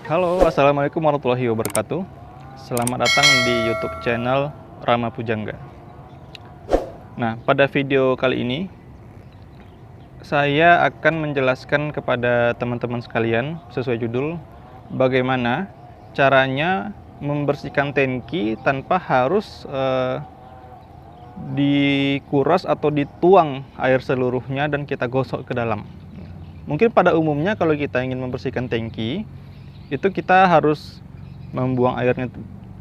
Halo, assalamualaikum warahmatullahi wabarakatuh. Selamat datang di YouTube channel Rama Pujangga. Nah, pada video kali ini saya akan menjelaskan kepada teman-teman sekalian sesuai judul, bagaimana caranya membersihkan tangki tanpa harus dikuras atau dituang air seluruhnya dan kita gosok ke dalam. Mungkin pada umumnya kalau kita ingin membersihkan tangki, itu kita harus membuang airnya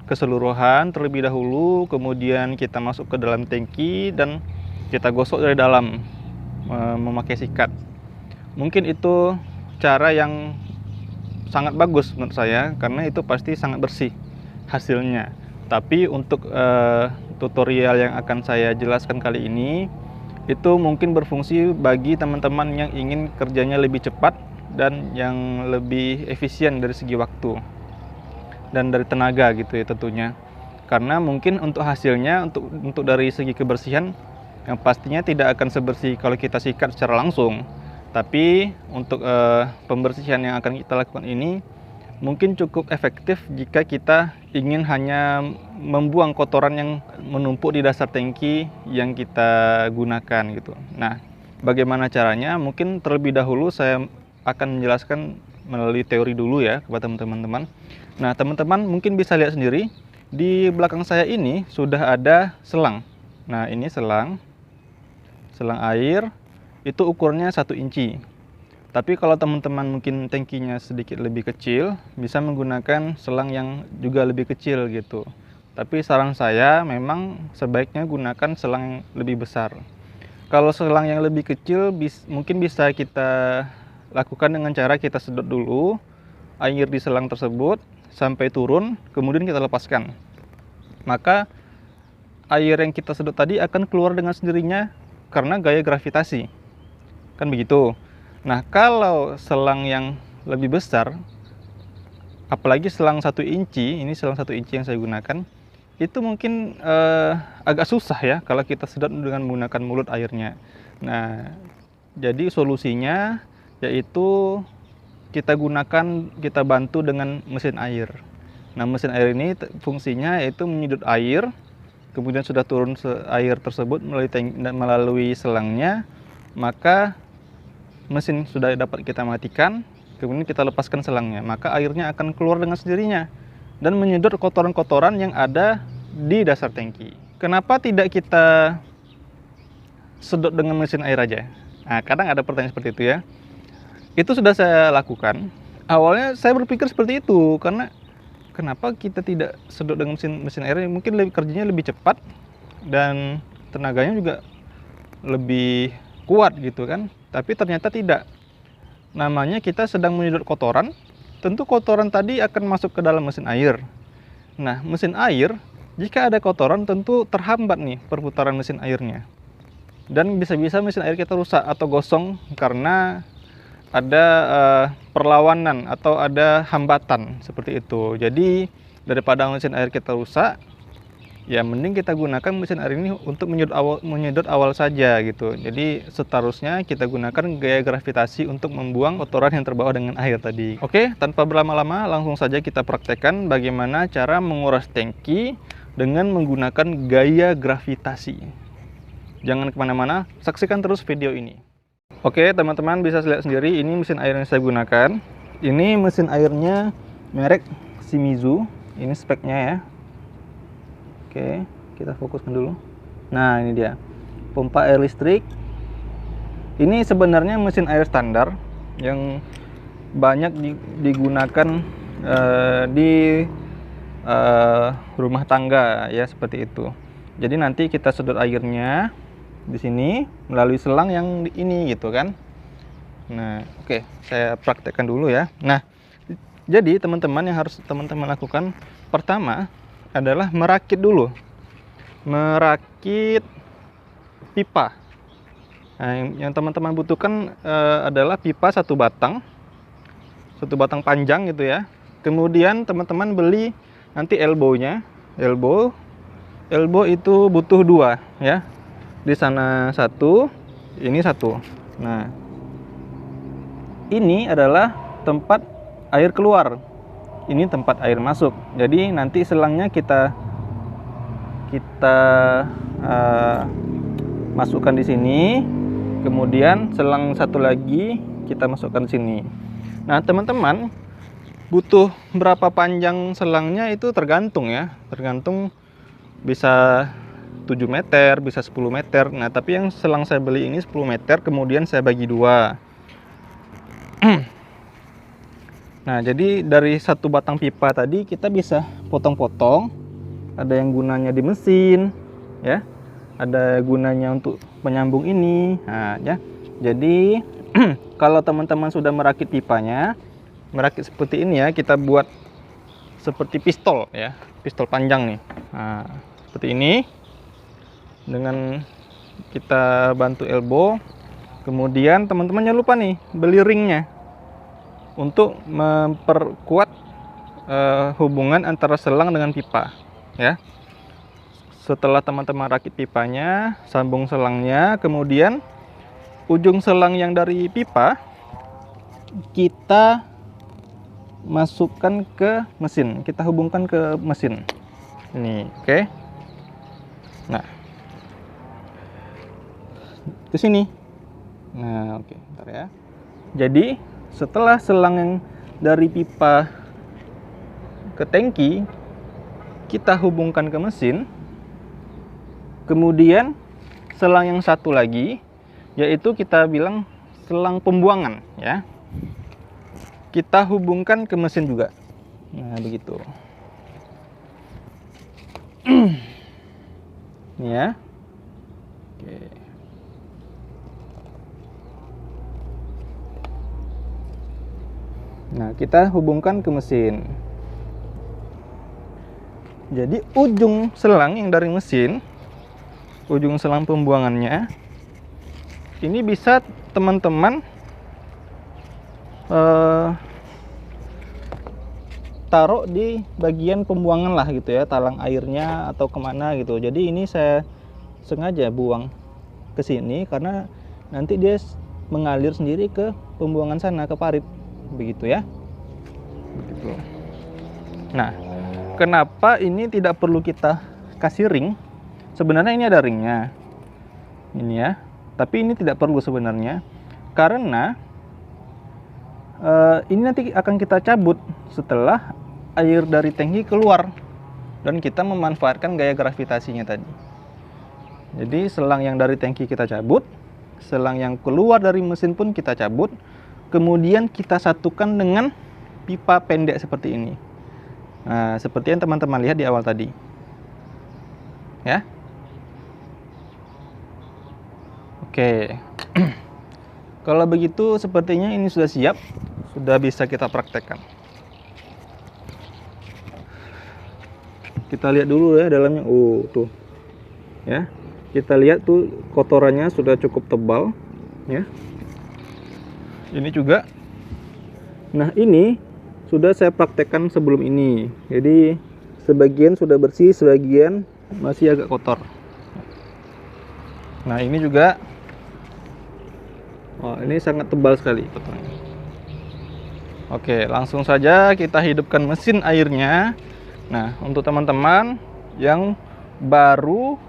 keseluruhan terlebih dahulu, kemudian kita masuk ke dalam tangki dan kita gosok dari dalam memakai sikat. Mungkin itu cara yang sangat bagus menurut saya, karena itu pasti sangat bersih hasilnya. Tapi untuk tutorial yang akan saya jelaskan kali ini, itu mungkin berfungsi bagi teman-teman yang ingin kerjanya lebih cepat dan yang lebih efisien dari segi waktu dan dari tenaga gitu ya tentunya. Karena mungkin untuk hasilnya, untuk dari segi kebersihan, yang pastinya tidak akan sebersih kalau kita sikat secara langsung. Tapi untuk pembersihan yang akan kita lakukan ini mungkin cukup efektif jika kita ingin hanya membuang kotoran yang menumpuk di dasar tangki yang kita gunakan gitu. Nah, bagaimana caranya? Mungkin terlebih dahulu saya akan menjelaskan melalui teori dulu ya kepada teman-teman. Nah, teman-teman mungkin bisa lihat sendiri di belakang saya ini sudah ada selang. Nah, ini selang air, itu ukurnya 1 inci. Tapi kalau teman-teman mungkin tangkinya sedikit lebih kecil, bisa menggunakan selang yang juga lebih kecil gitu. Tapi saran saya memang sebaiknya gunakan selang yang lebih besar. Kalau selang yang lebih kecil mungkin bisa kita lakukan dengan cara kita sedot dulu air di selang tersebut sampai turun, kemudian kita lepaskan. Maka air yang kita sedot tadi akan keluar dengan sendirinya karena gaya gravitasi. Kan begitu. Nah, kalau selang yang lebih besar, apalagi selang 1 inci, ini selang 1 inci yang saya gunakan, itu mungkin agak susah ya kalau kita sedot dengan menggunakan mulut airnya. Nah, jadi solusinya yaitu kita bantu dengan mesin air. Nah, mesin air ini fungsinya yaitu menyedot air, kemudian sudah turun air tersebut melalui selangnya, maka mesin sudah dapat kita matikan, kemudian kita lepaskan selangnya, maka airnya akan keluar dengan sendirinya dan menyedot kotoran-kotoran yang ada di dasar tangki. Kenapa tidak kita sedot dengan mesin air aja? Nah, kadang ada pertanyaan seperti itu ya. Itu sudah saya lakukan. Awalnya saya berpikir seperti itu, karena kenapa kita tidak sedot dengan mesin air, mungkin kerjanya lebih cepat dan tenaganya juga lebih kuat gitu kan. Tapi ternyata tidak. Namanya kita sedang menyedot kotoran, tentu kotoran tadi akan masuk ke dalam mesin air. Nah, mesin air, jika ada kotoran tentu terhambat nih perputaran mesin airnya. Dan bisa-bisa mesin air kita rusak atau gosong karena ada perlawanan atau ada hambatan seperti itu. Jadi daripada mesin air kita rusak, ya mending kita gunakan mesin air ini untuk menyedot awal saja gitu. Jadi seterusnya kita gunakan gaya gravitasi untuk membuang kotoran yang terbawa dengan air tadi. Oke, tanpa berlama-lama langsung saja kita praktekkan bagaimana cara menguras tangki dengan menggunakan gaya gravitasi. Jangan kemana-mana, saksikan terus video ini. Oke, teman-teman bisa lihat sendiri, ini mesin air yang saya gunakan. Ini mesin airnya merek Shimizu, ini speknya ya. Oke, kita fokuskan dulu. Nah, ini dia pompa air listrik. Ini sebenarnya mesin air standar yang banyak digunakan di rumah tangga ya, seperti itu. Jadi nanti kita sedot airnya di sini melalui selang yang ini gitu kan. Nah, oke, saya praktekkan dulu ya. Nah, jadi teman-teman yang harus teman-teman lakukan pertama adalah merakit dulu. Merakit pipa. Nah, yang teman-teman butuhkan adalah pipa satu batang panjang gitu ya. Kemudian teman-teman beli nanti elbow-nya. Elbow itu butuh 2 ya. Di sana 1, ini 1. Nah, ini adalah tempat air keluar. Ini tempat air masuk. Jadi nanti selangnya kita masukkan di sini. Kemudian selang satu lagi kita masukkan di sini. Nah, teman-teman butuh berapa panjang selangnya itu tergantung ya. Tergantung bisa 7 meter, bisa 10 meter. Nah, tapi yang selang saya beli ini 10 meter, kemudian saya bagi 2. Nah, jadi dari satu batang pipa tadi kita bisa potong-potong. Ada yang gunanya di mesin, ya. Ada gunanya untuk menyambung ini. Nah, ya. Jadi kalau teman-teman sudah merakit pipanya, merakit seperti ini ya, kita buat seperti pistol ya, pistol panjang nih. Nah, seperti ini. Dengan kita bantu elbow, kemudian teman-teman jangan lupa nih beli ringnya untuk memperkuat hubungan antara selang dengan pipa ya. Setelah teman-teman rakit pipanya, sambung selangnya, kemudian ujung selang yang dari pipa kita masukkan ke mesin, kita hubungkan ke mesin ini, oke. Nah, ke sini. Nah, oke, bentar ya. Jadi setelah selang yang dari pipa ke tangki kita hubungkan ke mesin, kemudian selang yang satu lagi yaitu kita bilang selang pembuangan ya, kita hubungkan ke mesin juga. Nah, begitu. Ini ya. Oke. Nah, kita hubungkan ke mesin. Jadi ujung selang yang dari mesin, ujung selang pembuangannya ini bisa teman-teman taruh di bagian pembuangan lah gitu ya, talang airnya atau kemana gitu. Jadi ini saya sengaja buang ke sini karena nanti dia mengalir sendiri ke pembuangan sana, ke parit begitu ya. Begitu. Nah, kenapa ini tidak perlu kita kasih ring? Sebenarnya ini ada ringnya, ini ya. Tapi ini tidak perlu sebenarnya, karena ini nanti akan kita cabut setelah air dari tangki keluar dan kita memanfaatkan gaya gravitasinya tadi. Jadi selang yang dari tangki kita cabut, selang yang keluar dari mesin pun kita cabut, kemudian kita satukan dengan pipa pendek seperti ini. Nah, seperti yang teman-teman lihat di awal tadi. Ya. Oke. Kalau begitu sepertinya ini sudah siap, sudah bisa kita praktekkan. Kita lihat dulu ya dalamnya. Oh, tuh. Ya. Kita lihat tuh kotorannya sudah cukup tebal, ya. Ini juga. Nah, ini sudah saya praktekkan sebelum ini. Jadi sebagian sudah bersih, sebagian masih agak kotor. Nah, ini juga. Oh, ini sangat tebal sekali kotornya. Oke, langsung saja kita hidupkan mesin airnya. Nah, untuk teman-teman yang baru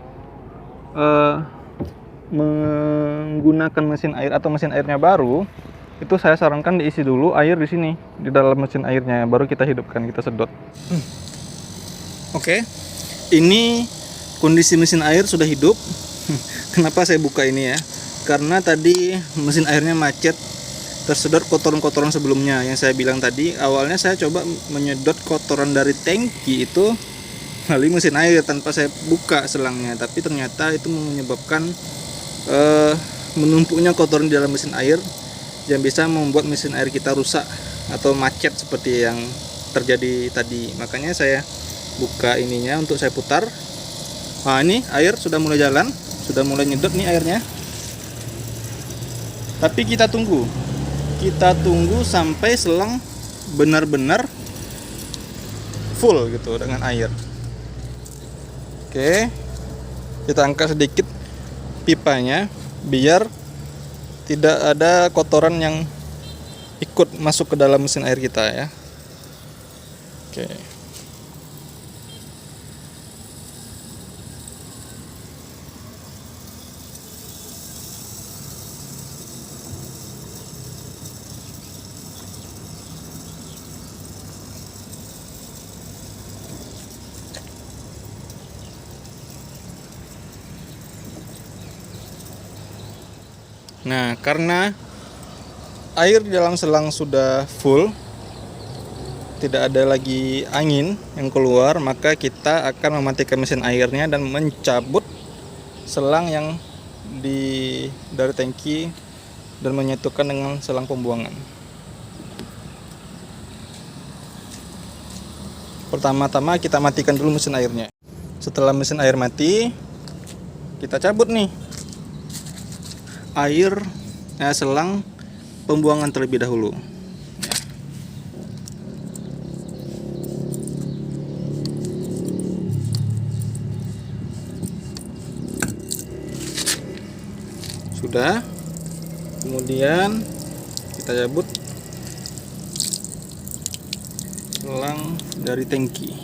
menggunakan mesin air atau mesin airnya baru, itu saya sarankan diisi dulu air di sini, di dalam mesin airnya, baru kita hidupkan, kita sedot. Oke, ini kondisi mesin air sudah hidup. Kenapa saya buka ini ya? Karena tadi mesin airnya macet, tersedot kotoran-kotoran sebelumnya. Yang saya bilang tadi, awalnya saya coba menyedot kotoran dari tangki itu melalui mesin air tanpa saya buka selangnya, tapi ternyata itu menyebabkan menumpuknya kotoran di dalam mesin air yang bisa membuat mesin air kita rusak atau macet seperti yang terjadi tadi. Makanya saya buka ininya untuk saya putar. Nah, ini air sudah mulai jalan, sudah mulai nyedot nih airnya. Tapi kita tunggu sampai selang benar-benar full gitu dengan air. Oke, kita angkat sedikit pipanya biar tidak ada kotoran yang ikut masuk ke dalam mesin air kita ya. Oke. Nah, karena air di dalam selang sudah full, tidak ada lagi angin yang keluar, maka kita akan mematikan mesin airnya dan mencabut selang yang dari tangki dan menyatukan dengan selang pembuangan. Pertama-tama kita matikan dulu mesin airnya. Setelah mesin air mati, kita cabut nih selang pembuangan terlebih dahulu. Sudah. Kemudian kita cabut selang dari tangki.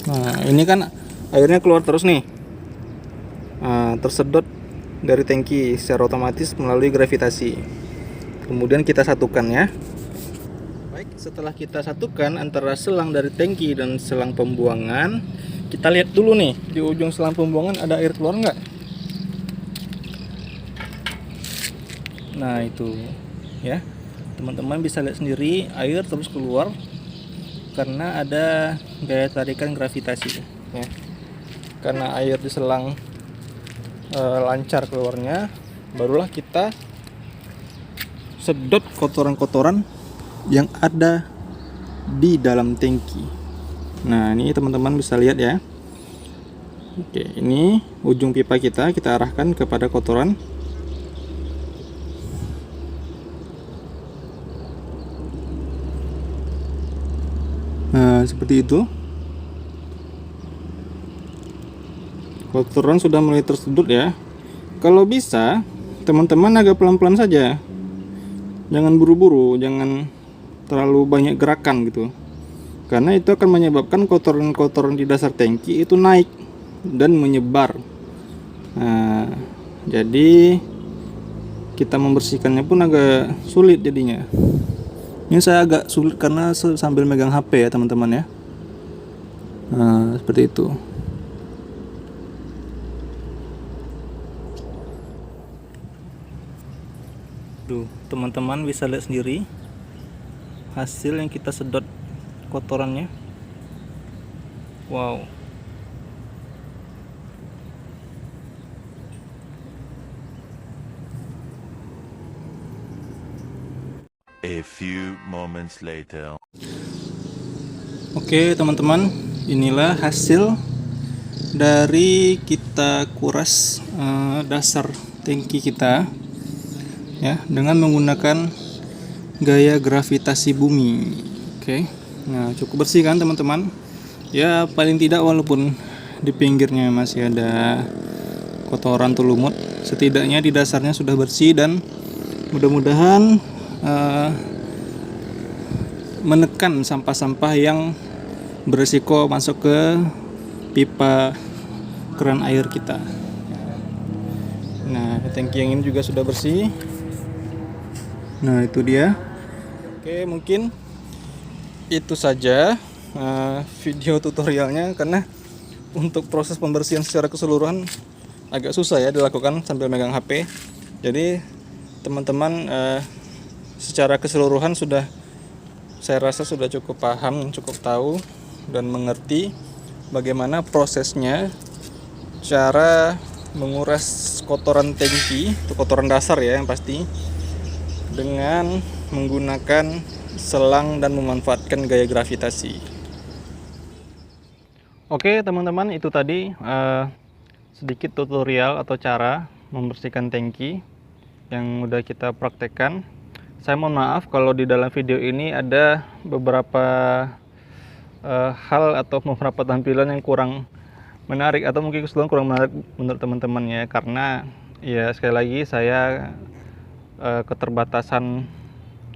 Nah, ini kan airnya keluar terus nih. Nah, tersedot dari tangki secara otomatis melalui gravitasi. Kemudian kita satukan ya. Baik, setelah kita satukan antara selang dari tangki dan selang pembuangan, kita lihat dulu nih di ujung selang pembuangan ada air keluar nggak? Nah, itu ya. Teman-teman bisa lihat sendiri air terus keluar karena ada gaya tarikan gravitasi ya. Karena air di selang lancar keluarnya, barulah kita sedot kotoran-kotoran yang ada di dalam tangki. Nah, ini teman-teman bisa lihat ya. Oke, ini ujung pipa kita arahkan kepada kotoran. Nah, seperti itu. Kotoran sudah mulai tersedot ya. Kalau bisa, teman-teman agak pelan-pelan saja. Jangan buru-buru, jangan terlalu banyak gerakan gitu. Karena itu akan menyebabkan kotoran-kotoran di dasar tangki itu naik dan menyebar. Nah, jadi kita membersihkannya pun agak sulit jadinya. Ini saya agak sulit karena sambil megang HP ya teman-teman ya. Nah, seperti itu. Tuh, teman-teman bisa lihat sendiri hasil yang kita sedot kotorannya. Wow. A few moments later. Oke teman-teman, inilah hasil dari kita kuras dasar tangki kita ya dengan menggunakan gaya gravitasi bumi. Oke, nah cukup bersih kan teman-teman? Ya paling tidak walaupun di pinggirnya masih ada kotoran atau lumut, setidaknya di dasarnya sudah bersih dan mudah-mudahan menekan sampah-sampah yang beresiko masuk ke pipa keran air kita. Nah, tangki yang ini juga sudah bersih. Nah, itu dia. Oke, mungkin itu saja video tutorialnya, karena untuk proses pembersihan secara keseluruhan agak susah ya dilakukan sambil megang HP. Jadi teman-teman secara keseluruhan saya rasa sudah cukup paham, cukup tahu dan mengerti bagaimana prosesnya, cara menguras kotoran tangki, itu kotoran dasar ya yang pasti, dengan menggunakan selang dan memanfaatkan gaya gravitasi. Oke teman-teman, itu tadi sedikit tutorial atau cara membersihkan tangki yang udah kita praktekkan. Saya mohon maaf kalau di dalam video ini ada beberapa hal atau beberapa tampilan yang kurang menarik atau mungkin keseluruhan kurang menarik menurut teman-teman ya, karena ya sekali lagi saya keterbatasan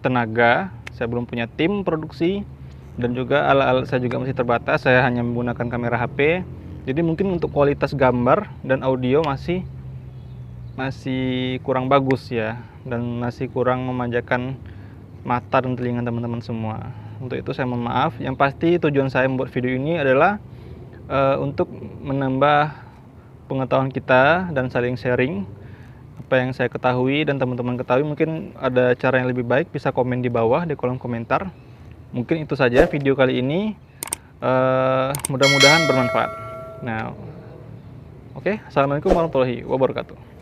tenaga, saya belum punya tim produksi, dan juga alat-alat saya juga masih terbatas, saya hanya menggunakan kamera HP. Jadi mungkin untuk kualitas gambar dan audio masih kurang bagus ya, dan masih kurang memanjakan mata dan telinga teman-teman semua. Untuk itu saya mohon maaf. Yang pasti tujuan saya membuat video ini adalah untuk menambah pengetahuan kita dan saling sharing apa yang saya ketahui dan teman-teman ketahui. Mungkin ada cara yang lebih baik, bisa komen di bawah di kolom komentar. Mungkin itu saja video kali ini, mudah-mudahan bermanfaat. Nah, oke, assalamualaikum warahmatullahi wabarakatuh.